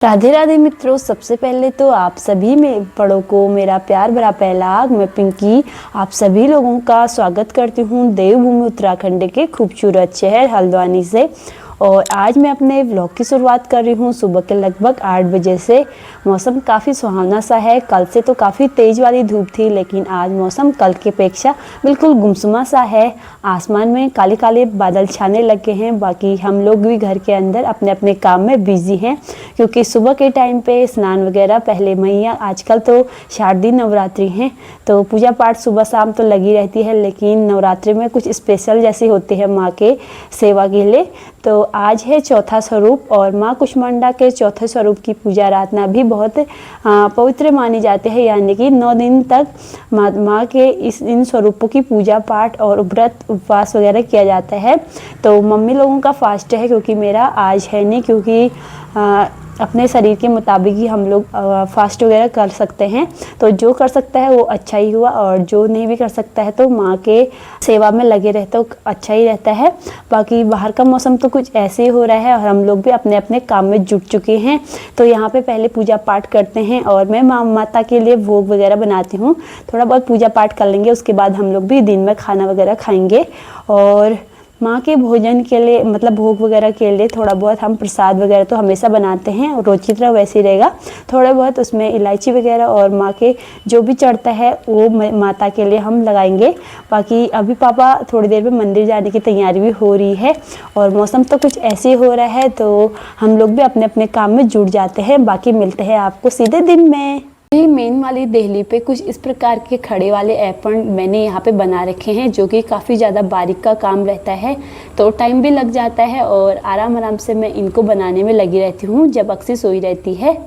राधे राधे मित्रों, सबसे पहले तो आप सभी में बड़ों को मेरा प्यार भरा पहलाग। मैं पिंकी आप सभी लोगों का स्वागत करती हूँ देवभूमि उत्तराखंड के खूबसूरत शहर हल्द्वानी से। और आज मैं अपने व्लॉग की शुरुआत कर रही हूँ सुबह के लगभग 8 बजे से। मौसम काफ़ी सुहावना सा है। कल से तो काफ़ी तेज़ वाली धूप थी, लेकिन आज मौसम कल की अपेक्षा बिल्कुल गुमसुमा सा है। आसमान में काले काले बादल छाने लगे हैं। बाकी हम लोग भी घर के अंदर अपने अपने काम में बिजी हैं, क्योंकि सुबह के टाइम पे स्नान वगैरह पहले मैया, आजकल तो शारदीय नवरात्रि हैं तो पूजा पाठ सुबह शाम तो लगी रहती है, लेकिन नवरात्रि में कुछ स्पेशल जैसे होते हैं माँ के सेवा के लिए। तो आज है चौथा स्वरूप और माँ कुष्मांडा के चौथे स्वरूप की पूजा आराधना भी बहुत पवित्र मानी जाते हैं, यानी कि 9 दिन तक माँ के इन स्वरूपों की पूजा पाठ और व्रत उपवास वगैरह किया जाता है। तो मम्मी लोगों का फास्ट है, क्योंकि मेरा आज है नहीं, क्योंकि अपने शरीर के मुताबिक ही हम लोग फास्ट वगैरह कर सकते हैं। तो जो कर सकता है वो अच्छा ही हुआ, और जो नहीं भी कर सकता है तो माँ के सेवा में लगे रहते तो अच्छा ही रहता है। बाकी बाहर का मौसम तो कुछ ऐसे ही हो रहा है और हम लोग भी अपने अपने काम में जुट चुके हैं। तो यहाँ पे पहले पूजा पाठ करते हैं और मैं माता के लिए भोग वगैरह बनाती हूँ। थोड़ा बहुत पूजा पाठ कर लेंगे, उसके बाद हम लोग भी दिन में खाना वगैरह खाएंगे। और माँ के भोजन के लिए मतलब भोग वगैरह के लिए थोड़ा बहुत हम प्रसाद वगैरह तो हमेशा बनाते हैं, और रोज की तरह वैसे ही रहेगा। थोड़ा बहुत उसमें इलायची वगैरह और माँ के जो भी चढ़ता है वो माता के लिए हम लगाएंगे। बाकी अभी पापा थोड़ी देर में मंदिर जाने की तैयारी भी हो रही है, और मौसम तो कुछ ऐसे ही हो रहा है, तो हम लोग भी अपने अपने काम में जुट जाते हैं। बाकी मिलते हैं आपको सीधे दिन में। ये मेन वाली देहली पे कुछ इस प्रकार के खड़े वाले एपन मैंने यहाँ पे बना रखे हैं, जो कि काफ़ी ज़्यादा बारीक का काम रहता है, तो टाइम भी लग जाता है और आराम आराम से मैं इनको बनाने में लगी रहती हूँ जब अक्सर सोई रहती है।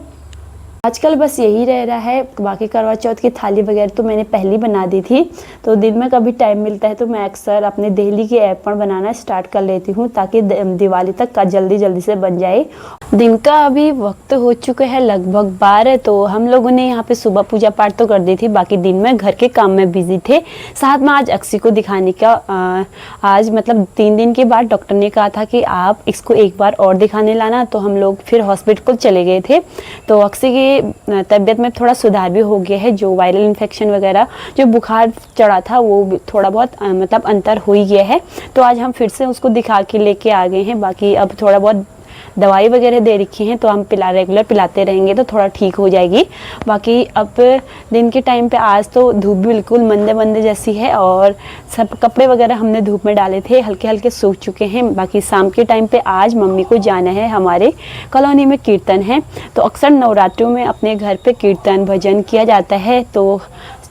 आजकल बस यही रह रहा है। बाकी करवा चौथ की थाली वगैरह तो मैंने पहले बना दी थी, तो दिन में कभी टाइम मिलता है तो मैं अक्सर अपने देहली के एपन बनाना स्टार्ट कर लेती हूँ, ताकि दिवाली तक का जल्दी जल्दी से बन जाए। दिन का अभी वक्त हो चुका है लगभग 12, तो हम लोगों ने यहाँ पे सुबह पूजा पाठ तो कर दी थी, बाकी दिन में घर के काम में बिजी थे। साथ में आज अक्सी को दिखाने का आज मतलब 3 दिन के बाद डॉक्टर ने कहा था कि आप इसको एक बार और दिखाने लाना, तो हम लोग फिर हॉस्पिटल चले गए थे। तो अक्सी की तबीयत में थोड़ा सुधार भी हो गया है। जो वायरल इन्फेक्शन वगैरह जो बुखार चढ़ा था वो थोड़ा बहुत मतलब अंतर हो ही गया है, तो आज हम फिर से उसको दिखा के लेके आ गए हैं। बाकी अब थोड़ा बहुत दवाई वगैरह दे रखी हैं, तो हम रेगुलर पिलाते रहेंगे तो थोड़ा ठीक हो जाएगी। बाकी अब दिन के टाइम पे आज तो धूप बिल्कुल मंदे मंदे जैसी है, और सब कपड़े वगैरह हमने धूप में डाले थे, हल्के हल्के सूख चुके हैं। बाकी शाम के टाइम पे आज मम्मी को जाना है, हमारे कॉलोनी में कीर्तन है, तो अक्सर नवरात्रियों में अपने घर पे कीर्तन भजन किया जाता है। तो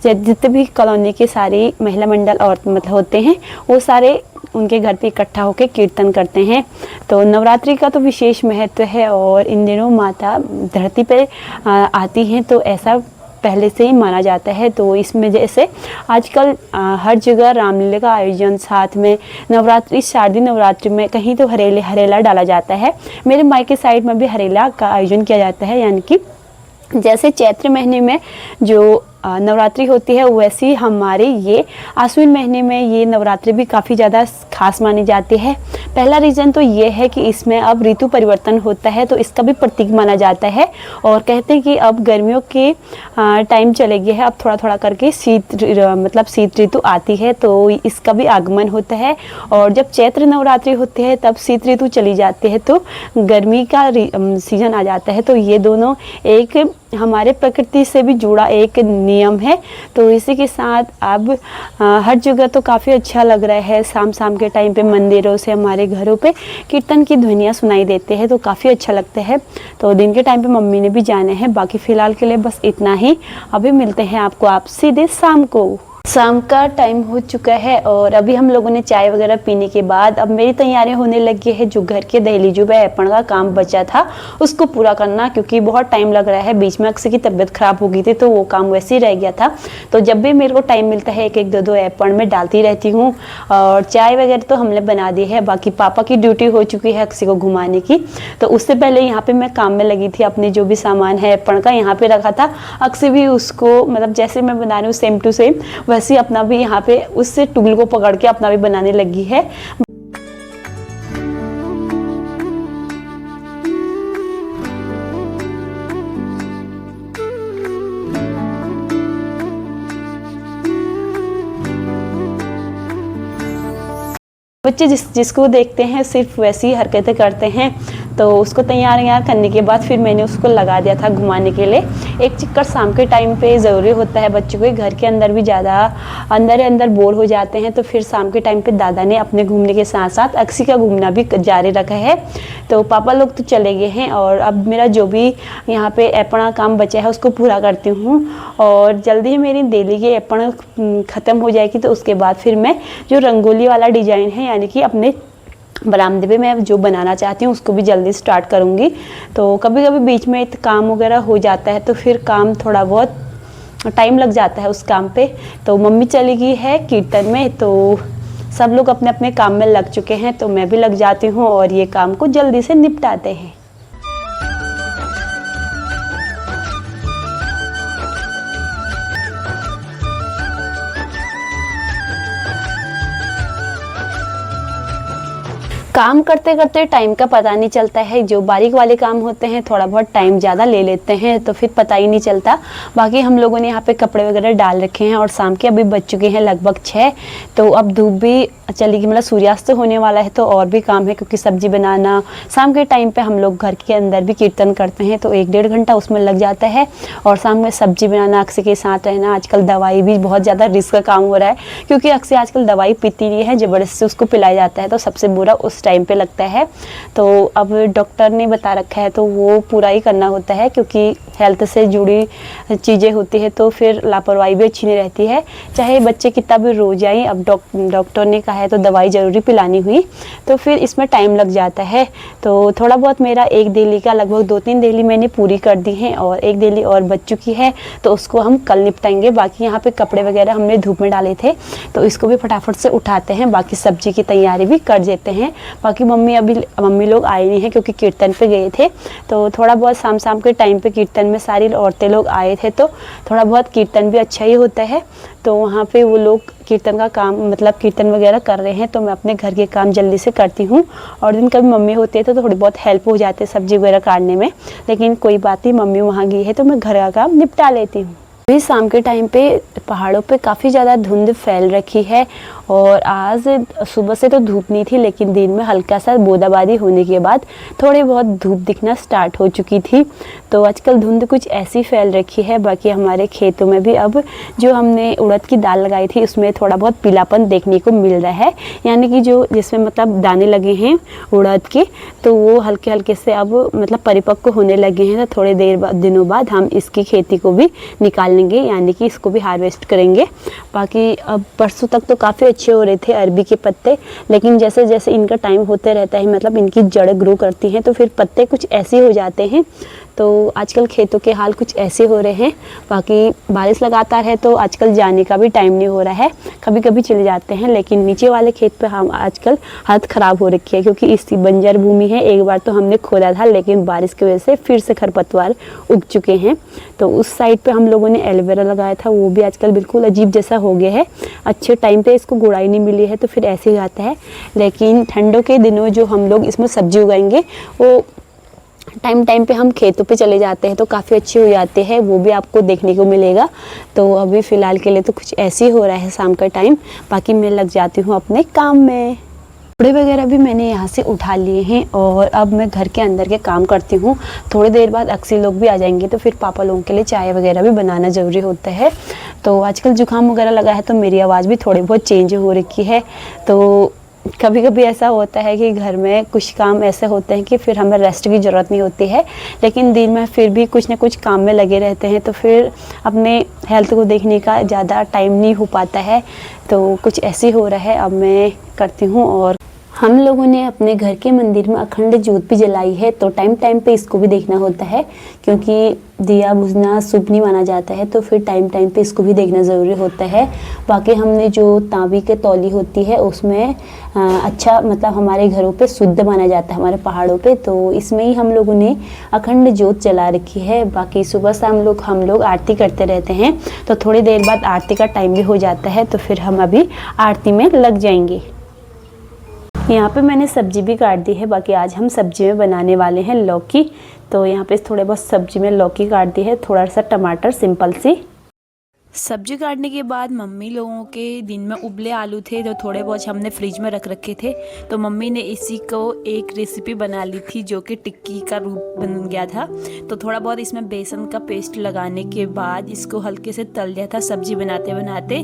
जितने भी कॉलोनी के सारी महिला मंडल और मतलब होते हैं, वो सारे उनके घर पे इकट्ठा होकर कीर्तन करते हैं। तो नवरात्रि का तो विशेष महत्व है, और इन दिनों माता धरती पे आती हैं, तो ऐसा पहले से ही माना जाता है। तो इसमें जैसे आजकल हर जगह रामलीला का आयोजन, साथ में नवरात्रि शारदीय नवरात्रि में कहीं तो हरेला डाला जाता है। मेरे मायके साइड में भी हरेला का आयोजन किया जाता है, यानी कि जैसे चैत्र महीने में जो नवरात्रि होती है, वैसे ही हमारे ये आश्विन महीने में ये नवरात्रि भी काफ़ी ज़्यादा खास मानी जाती है। पहला रीज़न तो ये है कि इसमें अब ऋतु परिवर्तन होता है, तो इसका भी प्रतीक माना जाता है। और कहते हैं कि अब गर्मियों के टाइम चले गए हैं, अब थोड़ा थोड़ा करके शीत ऋतु आती है, तो इसका भी आगमन होता है। और जब चैत्र नवरात्रि होती है तब शीत ऋतु चली जाती है, तो गर्मी का सीजन आ जाता है। तो ये दोनों एक हमारे प्रकृति से भी जुड़ा एक नियम है। तो इसी के साथ अब हर जगह तो काफ़ी अच्छा लग रहा है। शाम शाम के टाइम पे मंदिरों से हमारे घरों पे कीर्तन की ध्वनियाँ सुनाई देते हैं, तो काफ़ी अच्छा लगता है। तो दिन के टाइम पे मम्मी ने भी जाना है। बाकी फ़िलहाल के लिए बस इतना ही। अभी मिलते हैं आपको आप सीधे शाम को। शाम का टाइम हो चुका है और अभी हम लोगों ने चाय वगैरह पीने के बाद अब मेरी तैयारियां होने लगी है। जो घर के दहली जो एपण का काम बचा था उसको पूरा करना, क्योंकि बहुत टाइम लग रहा है। बीच में अक्सर की तबीयत खराब हो गई थी, तो वो काम वैसे ही रह गया था। तो जब भी मेरे को टाइम मिलता है 1-1 2-2 एपण में डालती रहती हूँ। और चाय वगैरह तो हमने बना दी है। बाकी पापा की ड्यूटी हो चुकी है अक्सी को घुमाने की, तो उससे पहले यहाँ पे मैं काम में लगी थी। अपने जो भी सामान है एपण का यहाँ पे रखा था। अक्सी भी उसको मतलब जैसे मैं बना रही हूँ सेम टू सेम वैसे अपना भी यहाँ पे उससे टूल को पकड़ के अपना भी बनाने लगी है। बच्चे जिसको देखते हैं सिर्फ वैसी ही हरकतें करते हैं। तो उसको तैयार करने के बाद फिर मैंने उसको लगा दिया था घुमाने के लिए। एक चक्कर शाम के टाइम पे ज़रूरी होता है बच्चों को, घर के अंदर भी ज़्यादा अंदर बोर हो जाते हैं। तो फिर शाम के टाइम पे दादा ने अपने घूमने के साथ साथ अक्सी का घूमना भी जारी रखा है। तो पापा लोग तो चले गए हैं और अब मेरा जो भी यहाँ पे अपना काम बचा है उसको पूरा करती हूँ और जल्दी ही मेरी डेली की अपना ख़त्म हो जाएगी। तो उसके बाद फिर मैं जो रंगोली वाला डिज़ाइन है यानी कि अपने बरामदे पे मैं जो बनाना चाहती हूँ उसको भी जल्दी स्टार्ट करूँगी। तो कभी कभी बीच में काम वगैरह हो जाता है तो फिर काम थोड़ा बहुत टाइम लग जाता है उस काम पे। तो मम्मी चली गई है कीर्तन में, तो सब लोग अपने अपने काम में लग चुके हैं, तो मैं भी लग जाती हूँ और ये काम को जल्दी से निपटाते हैं। काम करते करते टाइम का पता नहीं चलता है। जो बारीक वाले काम होते हैं थोड़ा बहुत टाइम ज़्यादा ले लेते हैं तो फिर पता ही नहीं चलता। बाकी हम लोगों ने यहाँ पे कपड़े वगैरह डाल रखे हैं और शाम के अभी बज चुके हैं लगभग 6। तो अब धूप भी चली गई, मतलब सूर्यास्त होने वाला है। तो और भी काम है क्योंकि सब्जी बनाना, शाम के टाइम पे हम लोग घर के अंदर भी कीर्तन करते हैं तो 1-1.5 घंटा उसमें लग जाता है। और शाम में सब्जी बनाना, अक्सी के साथ रहना, आजकल दवाई भी बहुत ज़्यादा रिस्क का काम हो रहा है क्योंकि अक्सी आजकल दवाई पीती नहीं है, ज़बरदस्ती उसको पिलाया जाता है तो सबसे बुरा उस टाइम पे लगता है। तो अब डॉक्टर ने बता रखा है तो वो पूरा ही करना होता है क्योंकि हेल्थ से जुड़ी चीज़ें होती है तो फिर लापरवाही भी अच्छी नहीं रहती है, चाहे बच्चे कितना भी रो जाएं। अब डॉक्टर ने कहा है तो दवाई ज़रूरी पिलानी हुई तो फिर इसमें टाइम लग जाता है। तो थोड़ा बहुत मेरा एक डेली का लगभग 2-3 डेली मैंने पूरी कर दी हैं और एक डेली और बच चुकी है तो उसको हम कल निपटाएंगे। बाकी यहाँ पे कपड़े वगैरह हमने धूप में डाले थे तो इसको भी फटाफट से उठाते हैं, बाकी सब्जी की तैयारी भी कर देते हैं। बाकी मम्मी लोग आए नहीं हैं क्योंकि कीर्तन पे गए थे। तो थोड़ा बहुत शाम के टाइम पे कीर्तन में सारी औरतें लोग आए थे तो थोड़ा बहुत कीर्तन भी अच्छा ही होता है। तो वहाँ पे वो लोग कीर्तन का काम मतलब कीर्तन वगैरह कर रहे हैं तो मैं अपने घर के काम जल्दी से करती हूँ। और दिन कभी मम्मी होती है तो थोड़ी बहुत हेल्प हो जाती है सब्जी वगैरह काटने में, लेकिन कोई बात नहीं, मम्मी वहाँ गई है तो मैं घर का काम निपटा लेती हूँ। अभी शाम के टाइम पे पहाड़ों पे काफ़ी ज़्यादा धुंध फैल रखी है और आज सुबह से तो धूप नहीं थी लेकिन दिन में हल्का सा बूंदाबांदी होने के बाद थोड़ी बहुत धूप दिखना स्टार्ट हो चुकी थी। तो आजकल धुंध कुछ ऐसी फैल रखी है। बाकी हमारे खेतों में भी अब जो हमने उड़द की दाल लगाई थी उसमें थोड़ा बहुत पीलापन देखने को मिल रहा है, यानी कि जो जिसमें मतलब दाने लगे हैं उड़द के तो वो हल्के हल्के से अब मतलब परिपक्व होने लगे हैं। तो थोड़ी दिनों बाद हम इसकी खेती को भी निकाल लेंगे, यानी कि इसको भी हार्वेस्ट करेंगे। बाकी अब परसों तक तो काफ़ी अच्छे हो रहे थे अरबी के पत्ते, लेकिन जैसे जैसे इनका टाइम होते रहता है मतलब इनकी जड़ ग्रो करती हैं तो फिर पत्ते कुछ ऐसे हो जाते हैं। तो आजकल खेतों के हाल कुछ ऐसे हो रहे हैं। बाकी बारिश लगातार है तो आजकल जाने का भी टाइम नहीं हो रहा है, कभी कभी चले जाते हैं। लेकिन नीचे वाले खेत पे हम आजकल हालत ख़राब हो रखी है क्योंकि इस बंजर भूमि है। एक बार तो हमने खोदा था लेकिन बारिश की वजह से फिर से खरपतवार उग चुके हैं। तो उस साइड पे हम लोगों ने एलोवेरा लगाया था, वो भी आजकल बिल्कुल अजीब जैसा हो गया है। अच्छे टाइम पे इसको गुड़ाई नहीं मिली है तो फिर ऐसे ही जाता है। लेकिन ठंडों के दिनों जो हम लोग इसमें सब्जी उगाएंगे वो टाइम पे हम खेतों पे चले जाते हैं तो काफ़ी अच्छे हो जाते हैं, वो भी आपको देखने को मिलेगा। तो अभी फ़िलहाल के लिए तो कुछ ऐसे ही हो रहा है शाम का टाइम। बाकी मैं लग जाती हूँ अपने काम में। कपड़े वगैरह भी मैंने यहाँ से उठा लिए हैं और अब मैं घर के अंदर के काम करती हूँ। थोड़ी देर बाद अक्सी लोग भी आ जाएंगे तो फिर पापा लोगों के लिए चाय वगैरह भी बनाना ज़रूरी होता है। तो आजकल जुकाम वगैरह लगा है तो मेरी आवाज़ भी थोड़ी बहुत चेंज हो रखी है। तो कभी कभी ऐसा होता है कि घर में कुछ काम ऐसे होते हैं कि फिर हमें रेस्ट की ज़रूरत नहीं होती है, लेकिन दिन में फिर भी कुछ ना कुछ काम में लगे रहते हैं तो फिर अपने हेल्थ को देखने का ज़्यादा टाइम नहीं हो पाता है। तो कुछ ऐसे हो रहा है, अब मैं करती हूँ। और हम लोगों ने अपने घर के मंदिर में अखंड ज्योत भी जलाई है तो टाइम पे इसको भी देखना होता है क्योंकि दिया बुझना शुभ नहीं माना जाता है, तो फिर टाइम पे इसको भी देखना ज़रूरी होता है। बाकी हमने जो तांबी के तौली होती है उसमें अच्छा मतलब हमारे घरों पे शुद्ध माना जाता है, हमारे पहाड़ों पे, तो इसमें ही हम लोगों ने अखंड ज्योत जला रखी है। बाकी सुबह शाम हम लोग आरती करते रहते हैं तो थोड़ी देर बाद आरती का टाइम भी हो जाता है तो फिर हम अभी आरती में लग जाएंगे। यहाँ पे मैंने सब्जी भी काट दी है। बाकी आज हम सब्जी में बनाने वाले हैं लौकी, तो यहाँ पे थोड़े बहुत सब्जी में लौकी काट दी है, थोड़ा सा टमाटर सिंपल सी। सब्जी काटने के बाद मम्मी लोगों के दिन में उबले आलू थे जो थोड़े बहुत हमने फ्रिज में रख रखे थे, तो मम्मी ने इसी को एक रेसिपी बना ली थी जो कि टिक्की का रूप बन गया था। तो थोड़ा बहुत इसमें बेसन का पेस्ट लगाने के बाद इसको हल्के से तल दिया था सब्जी बनाते बनाते।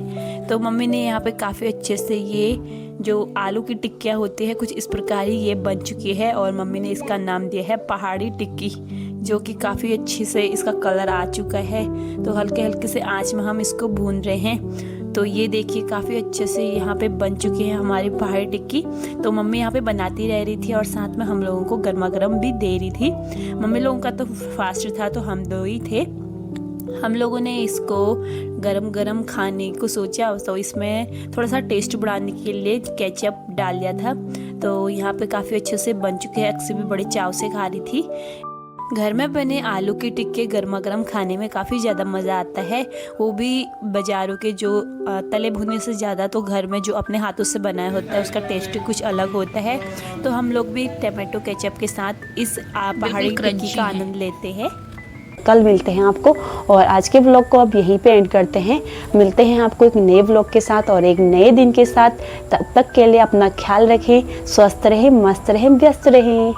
तो मम्मी ने यहाँ पे काफ़ी अच्छे से ये जो आलू की टिक्कियाँ होती है कुछ इस प्रकार ही ये बन चुकी है, और मम्मी ने इसका नाम दिया है पहाड़ी टिक्की, जो कि काफ़ी अच्छे से इसका कलर आ चुका है। तो हल्के हल्के से आंच में हम इसको भून रहे हैं। तो ये देखिए काफ़ी अच्छे से यहाँ पे बन चुकी है हमारी पहाड़ी टिक्की। तो मम्मी यहाँ पे बनाती रह रही थी और साथ में हम लोगों को गर्मा गर्म भी दे रही थी। मम्मी लोगों का तो फास्ट था, तो हम दो ही थे। हम लोगों ने इसको गरम गरम खाने को सोचा, तो इसमें थोड़ा सा टेस्ट बढ़ाने के लिए केचप डाल दिया था। तो यहाँ पे काफ़ी अच्छे से बन चुके हैं। अक्सर भी बड़े चाव से खा रही थी। घर में बने आलू के टिक्के गर्मा गर्म खाने में काफ़ी ज़्यादा मज़ा आता है, वो भी बाज़ारों के जो तले भुने से ज़्यादा। तो घर में जो अपने हाथों से बनाया होता है उसका टेस्ट कुछ अलग होता है। तो हम लोग भी टमाटो केचप के साथ इस पहाड़ी टिक्की का आनंद लेते हैं। कल मिलते हैं आपको, और आज के व्लॉग को अब यहीं पे एंड करते हैं। मिलते हैं आपको एक नए व्लॉग के साथ और एक नए दिन के साथ। तब तक के लिए अपना ख्याल रखें, स्वस्थ रहें, मस्त रहें, व्यस्त रहें।